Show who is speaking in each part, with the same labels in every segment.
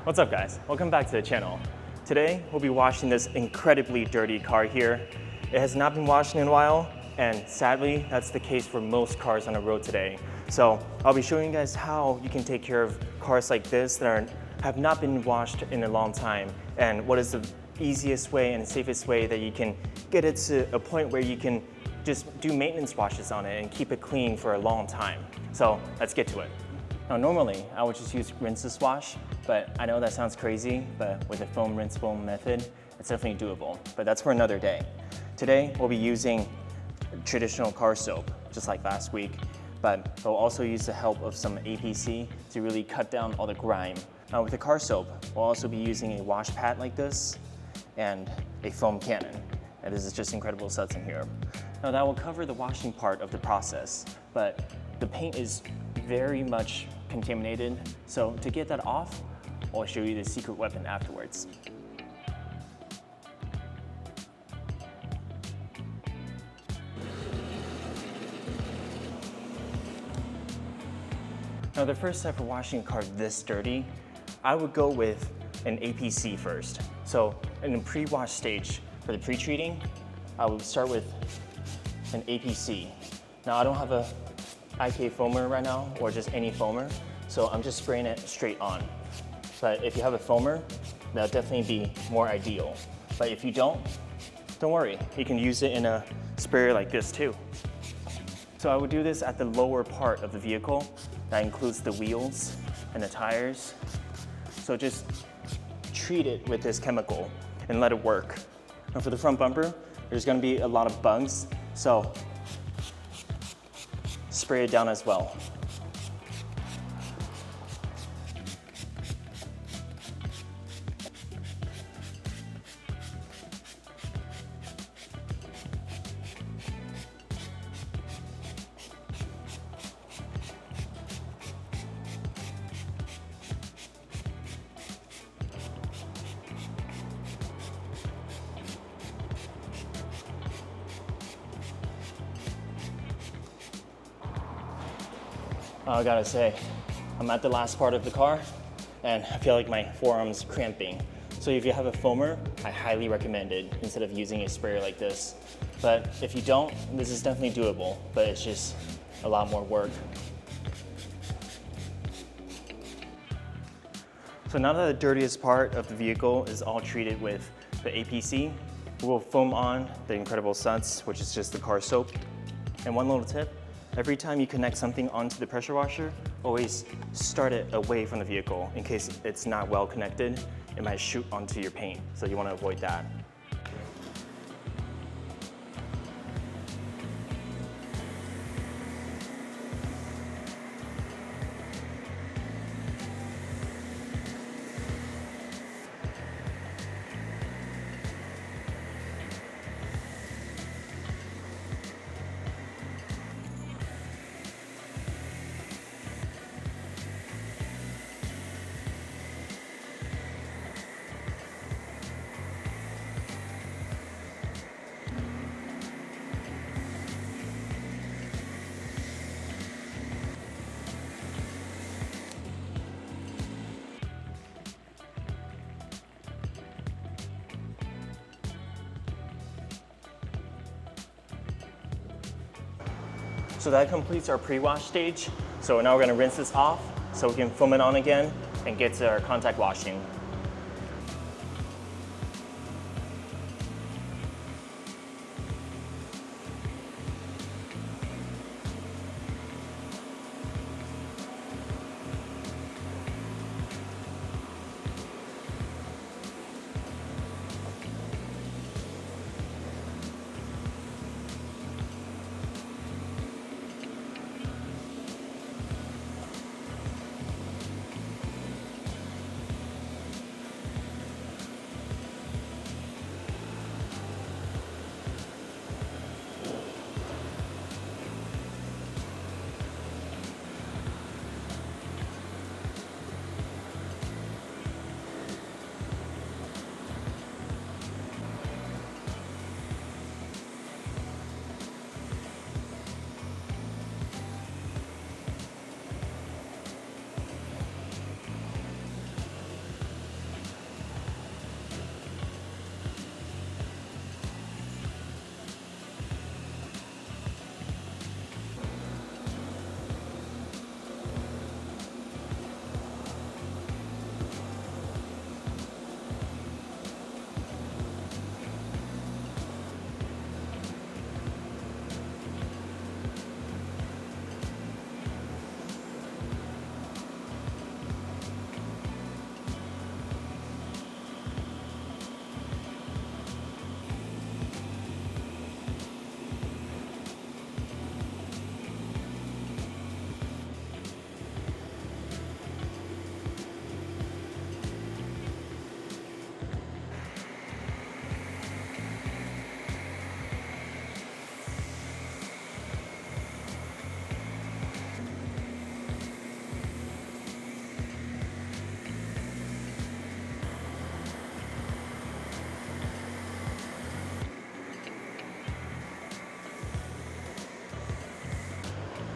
Speaker 1: What's up guys? Welcome back to the channel. Today we'll be washing this incredibly dirty car here. It has not been washed in a while, and sadly that's the case for most cars on the road today. So I'll be showing you guys how you can take care of cars like this that have not been washed in a long time, and what is the easiest way and safest way that you can get it to a point where you can just do maintenance washes on it and keep it clean for a long time. So let's get to it. Now normally I would just use rinseless wash, but I know that sounds crazy, but with the foam rinse foam method, it's definitely doable, but that's for another day. Today we'll be using traditional car soap, just like last week, but we'll also use the help of some APC to really cut down all the grime. Now with the car soap, we'll also be using a wash pad like this and a foam cannon. And this is just incredible sets in here. Now that will cover the washing part of the process, but the paint is very much contaminated. So to get that off, I'll show you the secret weapon afterwards. Now the first step for washing a car this dirty, I would go with an APC first. So in the pre-wash stage, for the pre-treating, I would start with an APC. Now I don't have a IK foamer right now, or just any foamer, so I'm just spraying it straight on. But if you have a foamer, that'll definitely be more ideal. But if you don't worry, you can use it in a sprayer like this too. So I would do this at the lower part of the vehicle. That includes the wheels and the tires. So just treat it with this chemical and let it work. Now for the front bumper, there's gonna be a lot of bugs, so spray it down as well. I gotta say, I'm at the last part of the car and I feel like my forearm's cramping. So if you have a foamer, I highly recommend it instead of using a sprayer like this. But if you don't, this is definitely doable, but it's just a lot more work. So now that the dirtiest part of the vehicle is all treated with the APC, we'll foam on the Incredible Suds, which is just the car soap. And one little tip, every time you connect something onto the pressure washer, always start it away from the vehicle in case it's not well connected. It might shoot onto your paint, so you want to avoid that. So that completes our pre-wash stage. So now we're gonna rinse this off so we can foam it on again and get to our contact washing.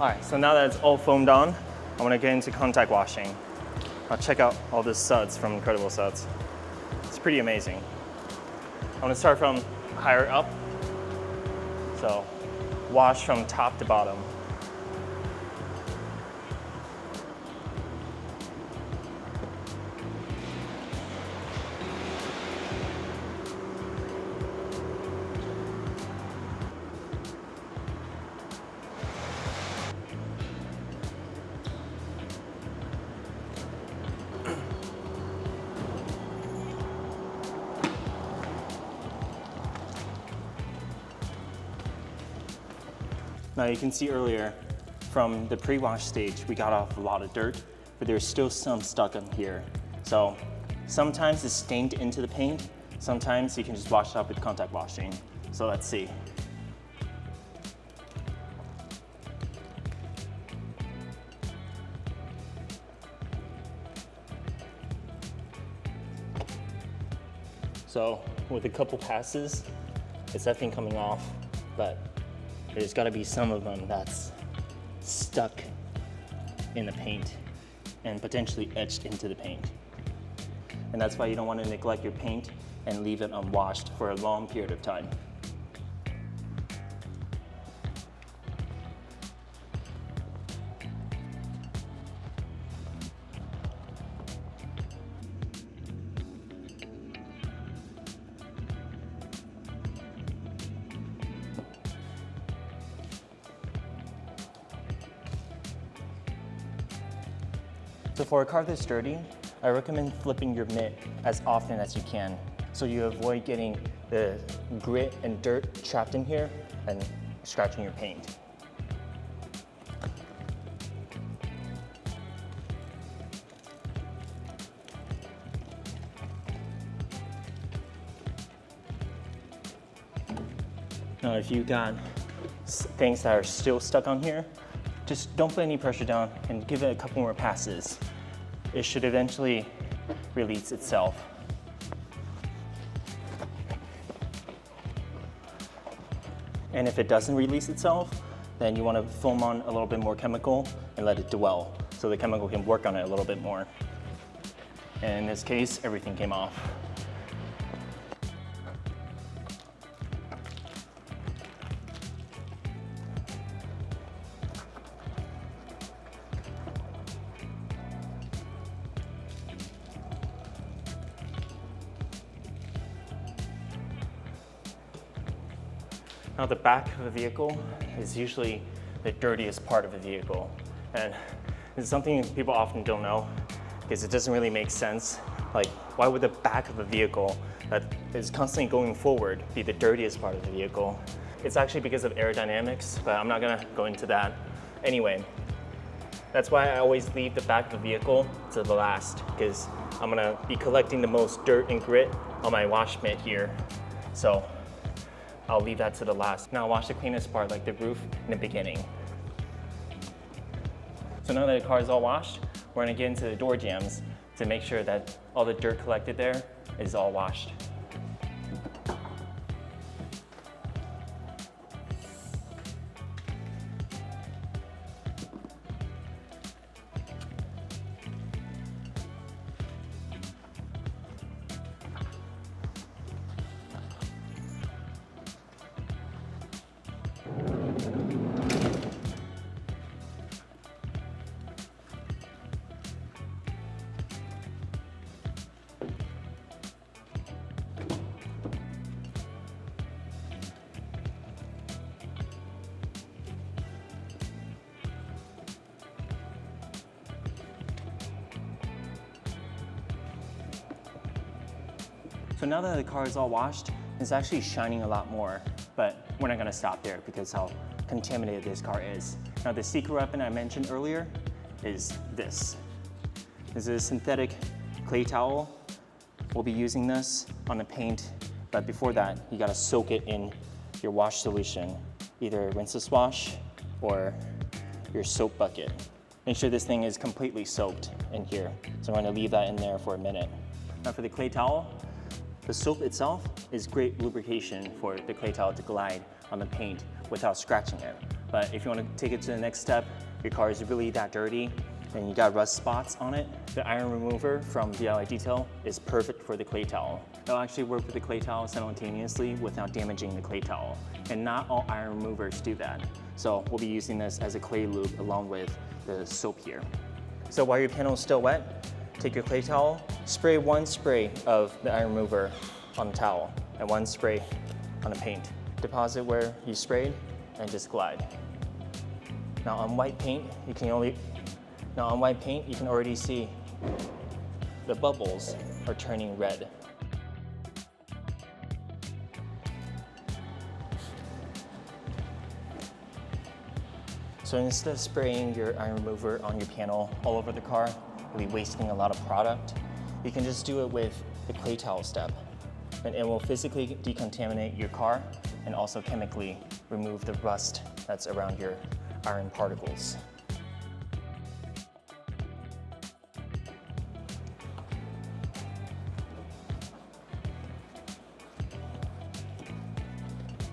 Speaker 1: All right, so now that it's all foamed on, I want to get into contact washing. I'll check out all the suds from Incredible Suds. It's pretty amazing. I want to start from higher up. So wash from top to bottom. Now you can see earlier from the pre-wash stage, we got off a lot of dirt, but there's still some stuck on here. So sometimes it's stained into the paint, sometimes you can just wash it up with contact washing. So let's see. So with a couple passes, it's definitely coming off, but there's gotta be some of them that's stuck in the paint and potentially etched into the paint. And that's why you don't wanna neglect your paint and leave it unwashed for a long period of time. So for a car this dirty, I recommend flipping your mitt as often as you can so you avoid getting the grit and dirt trapped in here and scratching your paint. Now if you got things that are still stuck on here, just don't put any pressure down and give it a couple more passes. It should eventually release itself. And if it doesn't release itself, then you want to foam on a little bit more chemical and let it dwell so the chemical can work on it a little bit more. And in this case, everything came off. Now the back of a vehicle is usually the dirtiest part of a vehicle. And it's something people often don't know because it doesn't really make sense. Like, why would the back of a vehicle that is constantly going forward be the dirtiest part of the vehicle? It's actually because of aerodynamics, but I'm not gonna go into that. Anyway, that's why I always leave the back of the vehicle to the last because I'm gonna be collecting the most dirt and grit on my wash mitt here. So I'll leave that to the last. Now wash the cleanest part, like the roof, in the beginning. So now that the car is all washed, we're gonna get into the door jambs to make sure that all the dirt collected there is all washed. So now that the car is all washed, it's actually shining a lot more, but we're not gonna stop there because how contaminated this car is. Now the secret weapon I mentioned earlier is this. This is a synthetic clay towel. We'll be using this on the paint, but before that, you gotta soak it in your wash solution, either rinseless wash or your soap bucket. Make sure this thing is completely soaked in here. So I'm gonna leave that in there for a minute. Now for the clay towel, The soap itself is great lubrication for the clay tile to glide on the paint without scratching it. But if you want to take it to the next step, your car is really that dirty and you got rust spots on it, the iron remover from DIY Detail is perfect for the clay towel. It'll actually work with the clay towel simultaneously without damaging the clay towel. And not all iron removers do that. So we'll be using this as a clay lube along with the soap here. So while your panel is still wet, take your clay towel, spray one spray of the iron remover on the towel and one spray on the paint. Deposit where you sprayed and just glide. Now on white paint, you can already see the bubbles are turning red. So instead of spraying your iron remover on your panel all over the car, you'll be wasting a lot of product. You can just do it with the clay towel step. And it will physically decontaminate your car and also chemically remove the rust that's around your iron particles.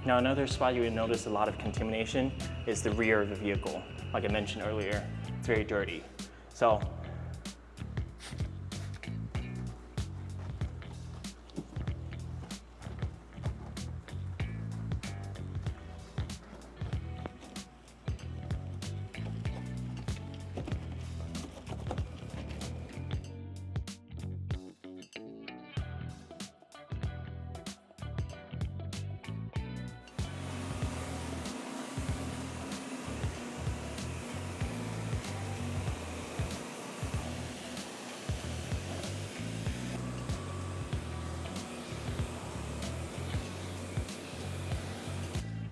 Speaker 1: Now another spot you would notice a lot of contamination is the rear of the vehicle. Like I mentioned earlier, it's very dirty. So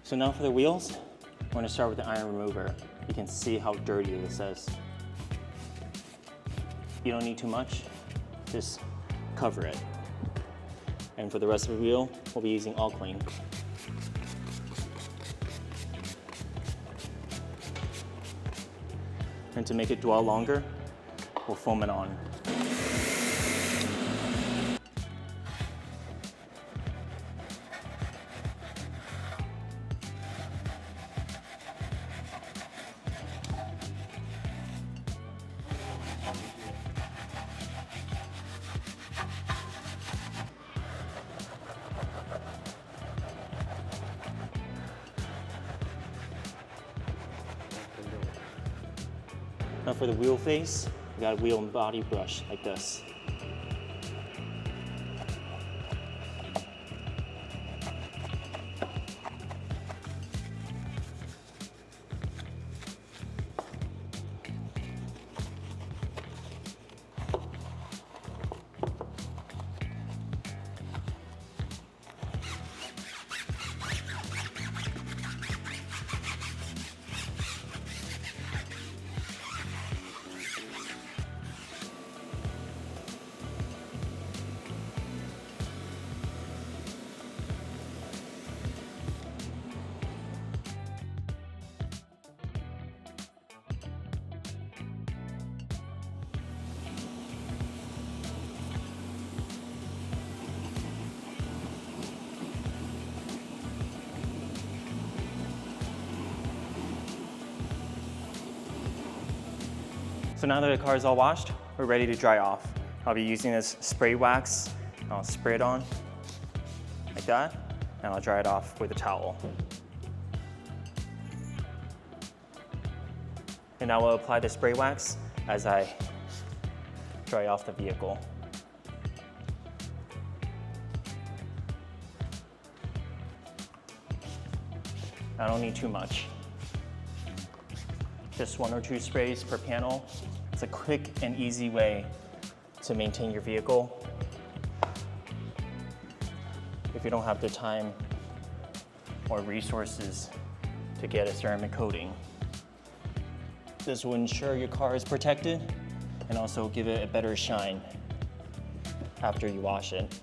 Speaker 1: So now for the wheels, I'm going to start with the iron remover. You can see how dirty this is. You don't need too much, just cover it. And for the rest of the wheel, we'll be using all clean. And to make it dwell longer, we'll foam it on. Now for the wheel face, we got a wheel and body brush like this. So now that the car is all washed, we're ready to dry off. I'll be using this spray wax. I'll spray it on like that, and I'll dry it off with a towel. And I will apply the spray wax as I dry off the vehicle. I don't need too much. Just 1 or 2 sprays per panel. It's a quick and easy way to maintain your vehicle if you don't have the time or resources to get a ceramic coating. This will ensure your car is protected and also give it a better shine after you wash it.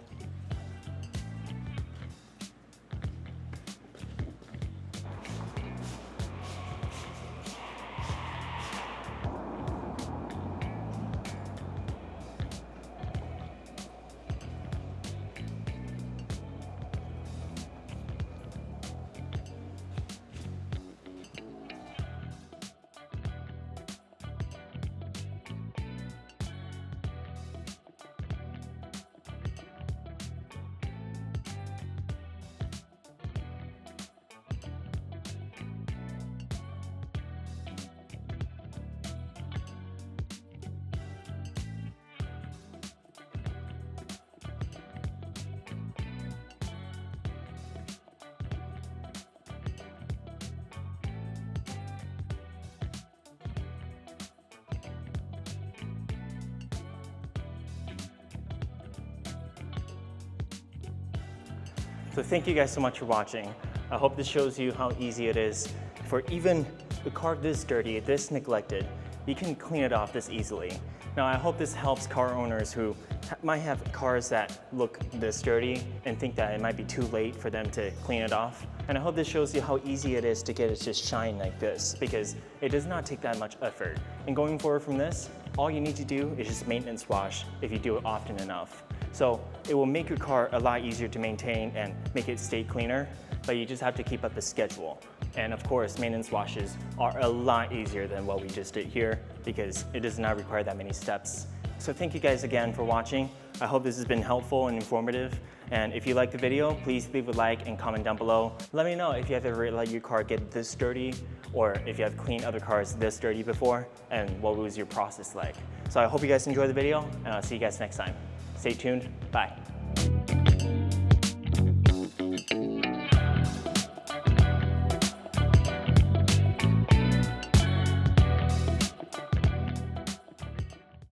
Speaker 1: So thank you guys so much for watching. I hope this shows you how easy it is for even a car this dirty, this neglected, you can clean it off this easily. Now I hope this helps car owners who might have cars that look this dirty and think that it might be too late for them to clean it off. And I hope this shows you how easy it is to get it to shine like this, because it does not take that much effort. And going forward from this, all you need to do is just maintenance wash if you do it often enough. So it will make your car a lot easier to maintain and make it stay cleaner, but you just have to keep up the schedule. And of course, maintenance washes are a lot easier than what we just did here because it does not require that many steps. So thank you guys again for watching. I hope this has been helpful and informative. And if you like the video, please leave a like and comment down below. Let me know if you have ever let your car get this dirty, or if you have cleaned other cars this dirty before, and what was your process like. So I hope you guys enjoyed the video, and I'll see you guys next time. Stay tuned. Bye.